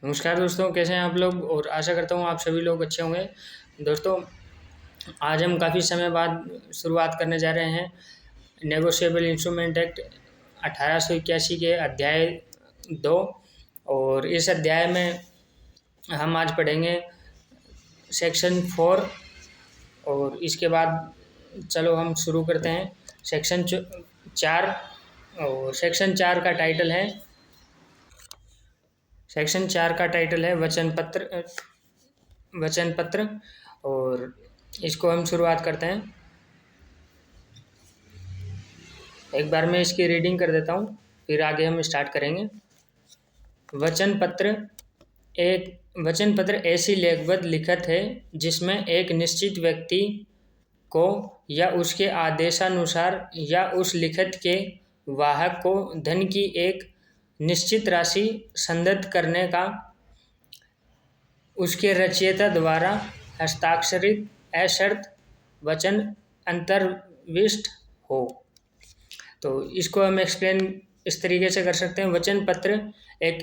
नमस्कार दोस्तों, कैसे हैं आप लोग। और आशा करता हूँ आप सभी लोग अच्छे होंगे। दोस्तों, आज हम काफ़ी समय बाद शुरुआत करने जा रहे हैं नेगोशिएबल इंस्ट्रूमेंट एक्ट 1881 के अध्याय 2। और इस अध्याय में हम आज पढ़ेंगे सेक्शन 4। और इसके बाद चलो हम शुरू करते हैं सेक्शन 4। और सेक्शन 4 का टाइटल है वचन पत्र। और इसको हम शुरुआत करते हैं। एक बार मैं इसकी रीडिंग कर देता हूँ, फिर आगे हम स्टार्ट करेंगे। वचन पत्र ऐसी लेखबद्ध लिखत है जिसमें एक निश्चित व्यक्ति को या उसके आदेशानुसार या उस लिखत के वाहक को धन की एक निश्चित राशि संदत्त करने का उसके रचयिता द्वारा हस्ताक्षरित अशर्त वचन अंतर्विष्ट हो। तो इसको हम एक्सप्लेन इस तरीके से कर सकते हैं। वचन पत्र एक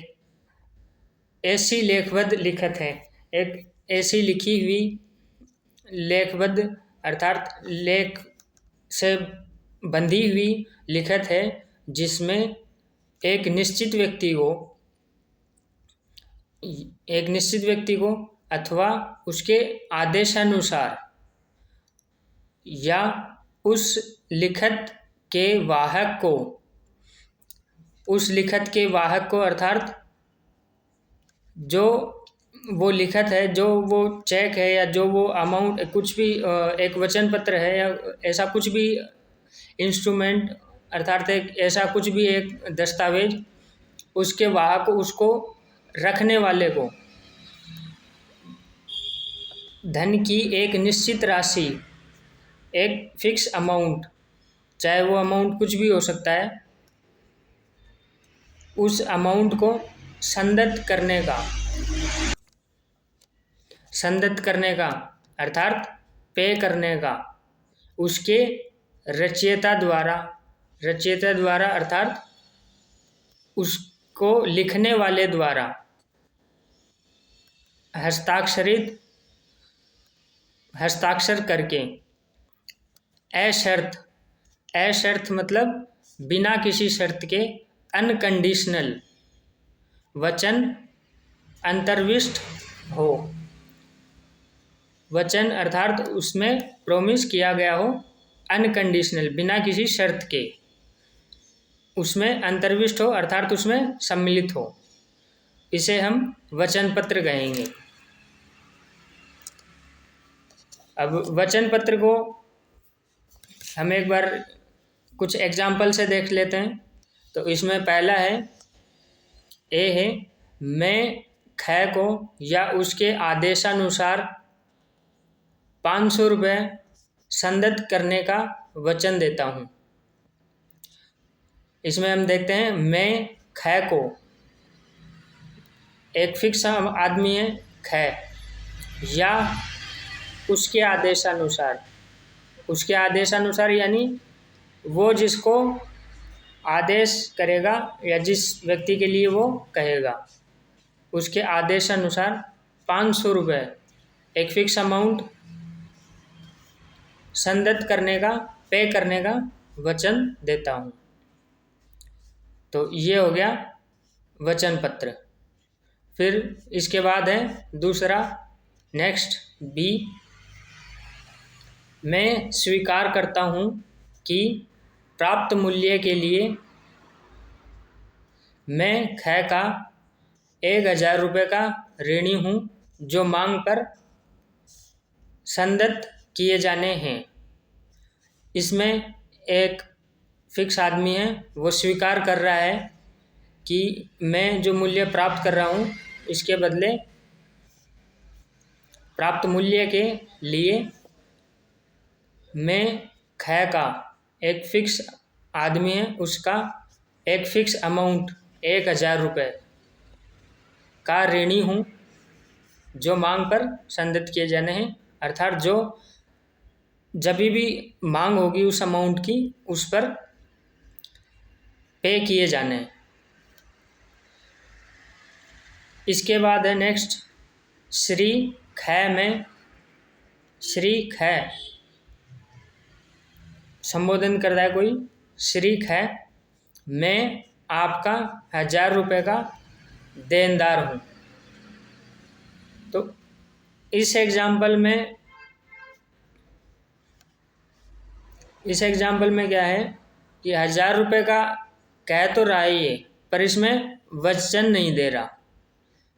ऐसी लेखबद्ध लिखत है, एक ऐसी लिखी हुई लेखबद्ध अर्थात लेख से बंधी हुई लिखत है जिसमें एक निश्चित व्यक्ति को अथवा उसके आदेशानुसार या उस लिखत के वाहक को अर्थात जो वो लिखत है, जो वो चेक है या जो वो अमाउंट कुछ भी एक वचन पत्र है या ऐसा कुछ भी इंस्ट्रूमेंट अर्थात एक दस्तावेज उसके वाहक को, उसको रखने वाले को धन की एक निश्चित राशि, एक फिक्स अमाउंट, चाहे वो अमाउंट कुछ भी हो सकता है, उस अमाउंट को संदत्त करने का अर्थात पे करने का उसके रचयिता द्वारा अर्थात उसको लिखने वाले द्वारा हस्ताक्षर करके अशर्त मतलब बिना किसी शर्त के अनकंडीशनल वचन अंतर्विष्ट हो। वचन अर्थात उसमें प्रॉमिस किया गया हो, अनकंडीशनल बिना किसी शर्त के, उसमें अंतर्विष्ट हो अर्थात उसमें सम्मिलित हो, इसे हम वचन पत्र कहेंगे। अब वचन पत्र को हम एक बार कुछ एग्जाम्पल से देख लेते हैं। तो इसमें पहला है मैं ख को या उसके आदेशानुसार 500 रुपये संदत्त करने का वचन देता हूँ। इसमें हम देखते हैं मैं ख को, एक फिक्स आदमी है ख, या उसके आदेशानुसार यानी वो जिसको आदेश करेगा या जिस व्यक्ति के लिए वो कहेगा, उसके आदेशानुसार 500 रुपये एक फिक्स अमाउंट संदत्त करने का, पे करने का वचन देता हूँ। तो ये हो गया वचन पत्र। फिर इसके बाद है दूसरा, नेक्स्ट बी, मैं स्वीकार करता हूँ कि प्राप्त मूल्य के लिए मैं ख का 1000 रुपये का ऋणी हूँ जो मांग पर संदत्त किए जाने हैं। इसमें एक फिक्स आदमी है, वो स्वीकार कर रहा है कि मैं जो मूल्य प्राप्त कर रहा हूँ इसके बदले प्राप्त मूल्य के लिए मैं ख का, एक फिक्स आदमी है उसका एक फिक्स अमाउंट 1000 रुपये का ऋणी हूँ जो मांग पर संदत्त किए जाने हैं। अर्थात जो जब भी मांग होगी उस अमाउंट की, उस पर पे किए जाने हैं। इसके बाद है नेक्स्ट श्री ख में, श्री ख संबोधन कर रहा है कोई, श्री ख मैं आपका 1000 रुपये का देनदार हूँ। तो इस एग्जाम्पल में क्या है कि 1000 रुपये का कह तो रहा है ये, पर इसमें वचन नहीं दे रहा।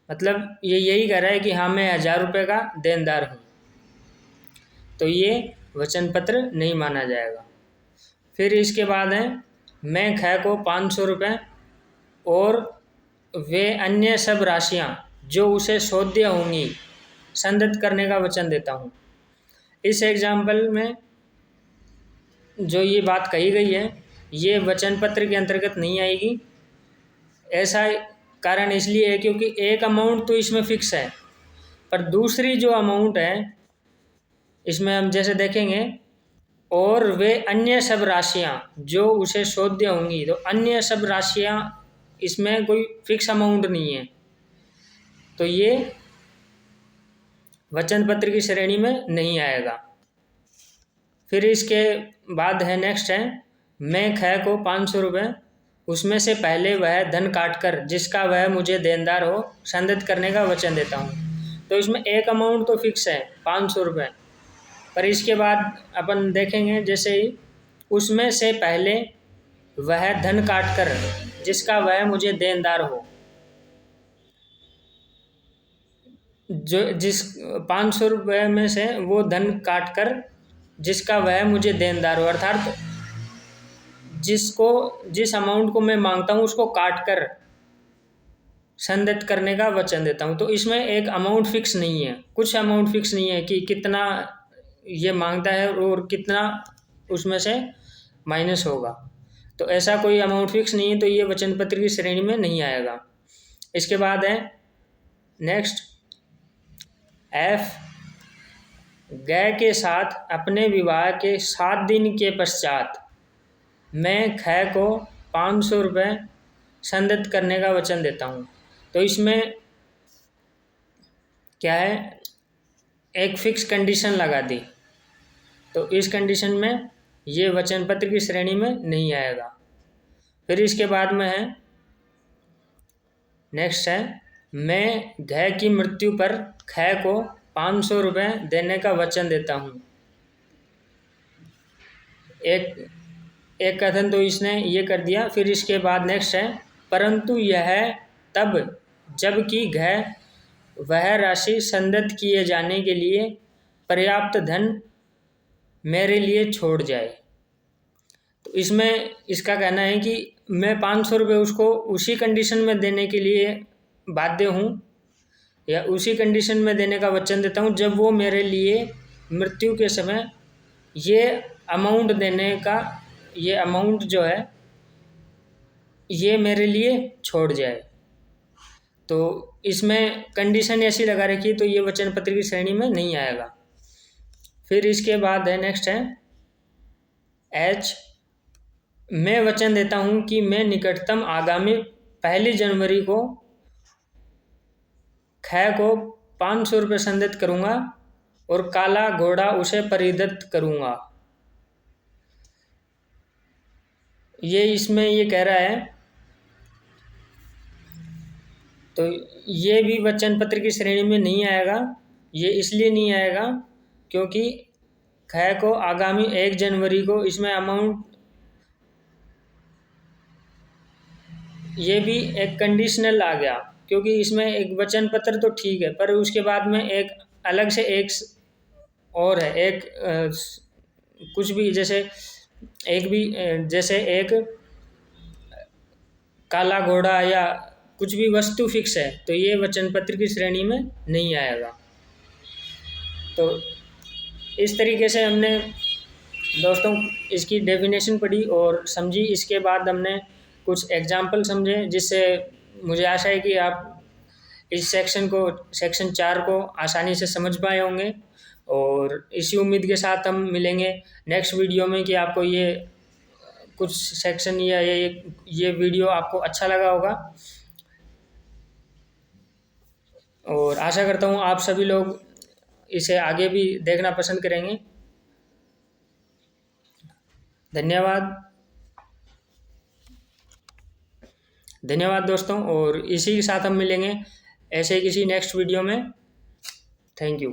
मतलब ये यही कह रहा है कि हाँ मैं 1000 रुपये का देनदार हूँ, तो ये वचन पत्र नहीं माना जाएगा। फिर इसके बाद है मैं ख को 500 रुपये और वे अन्य सब राशियाँ जो उसे सौद्य होंगी संदत करने का वचन देता हूँ। इस एग्जाम्पल में जो ये बात कही गई है ये वचन पत्र के अंतर्गत नहीं आएगी। ऐसा कारण इसलिए है क्योंकि एक अमाउंट तो इसमें फिक्स है, पर दूसरी जो अमाउंट है इसमें हम जैसे देखेंगे और वे अन्य सब राशियाँ जो उसे सौद्य होंगी, तो अन्य सब राशियाँ इसमें कोई फिक्स अमाउंट नहीं है, तो ये वचन पत्र की श्रेणी में नहीं आएगा। फिर इसके बाद है नेक्स्ट है मैं ख को 500 रुपये उसमें से पहले वह धन काटकर जिसका वह मुझे देनदार हो संदिग्ध करने का वचन देता हूँ। तो इसमें एक अमाउंट तो फिक्स है 500 रुपये, पर इसके बाद अपन देखेंगे जैसे ही उसमें से पहले वह धन काटकर जिसका वह मुझे देनदार हो, जो जिस 500 रुपये में से वो धन काटकर जिसका वह मुझे देनदार हो, अर्थात जिस अमाउंट को मैं मांगता हूँ उसको काट कर संदिग्ध करने का वचन देता हूँ। तो इसमें एक अमाउंट फिक्स नहीं है, कुछ अमाउंट फिक्स नहीं है कि कितना ये मांगता है और कितना उसमें से माइनस होगा, तो ऐसा कोई अमाउंट फिक्स नहीं है, तो ये वचन पत्र की श्रेणी में नहीं आएगा। इसके बाद है नेक्स्ट एफ गय के साथ अपने विवाह के 7 दिन के पश्चात मैं ख को 500 रुपये संदिग्ध करने का वचन देता हूँ। तो इसमें क्या है एक फिक्स कंडीशन लगा दी, तो इस कंडीशन में ये वचन पत्र की श्रेणी में नहीं आएगा। फिर इसके बाद में है नेक्स्ट है मैं घ की मृत्यु पर ख को 500 रुपये देने का वचन देता हूँ। एक कथन तो इसने ये कर दिया। फिर इसके बाद नेक्स्ट है परंतु यह तब जबकि घ वह राशि संदिग्ध किए जाने के लिए पर्याप्त धन मेरे लिए छोड़ जाए। तो इसमें इसका कहना है कि मैं 500 रुपये उसको उसी कंडीशन में देने के लिए बाध्य हूँ या उसी कंडीशन में देने का वचन देता हूँ जब वो मेरे लिए मृत्यु के समय ये अमाउंट देने का, ये अमाउंट जो है ये मेरे लिए छोड़ जाए। तो इसमें कंडीशन ऐसी लगा रखी, तो ये वचन पत्र की श्रेणी में नहीं आएगा। फिर इसके बाद है नेक्स्ट है एच मैं वचन देता हूँ कि मैं निकटतम आगामी 1 जनवरी को ख को 500 रुपये संदिग्ध करूँगा और काला घोड़ा उसे परिदत्त करूँगा। ये इसमें ये कह रहा है, तो ये भी वचन पत्र की श्रेणी में नहीं आएगा। ये इसलिए नहीं आएगा क्योंकि ख को आगामी 1 जनवरी को इसमें अमाउंट, ये भी एक कंडीशनल आ गया क्योंकि इसमें एक वचन पत्र तो ठीक है, पर उसके बाद में एक अलग से एक और है, एक कुछ भी जैसे एक काला घोड़ा या कुछ भी वस्तु फिक्स है, तो ये वचन पत्र की श्रेणी में नहीं आएगा। तो इस तरीके से हमने दोस्तों इसकी डेफिनेशन पढ़ी और समझी। इसके बाद हमने कुछ एग्जाम्पल समझे, जिससे मुझे आशा है कि आप इस सेक्शन 4 को आसानी से समझ पाए होंगे। और इसी उम्मीद के साथ हम मिलेंगे नेक्स्ट वीडियो में कि आपको ये कुछ सेक्शन या ये वीडियो आपको अच्छा लगा होगा। और आशा करता हूँ आप सभी लोग इसे आगे भी देखना पसंद करेंगे। धन्यवाद। धन्यवाद दोस्तों, और इसी के साथ हम मिलेंगे ऐसे किसी नेक्स्ट वीडियो में। Thank you.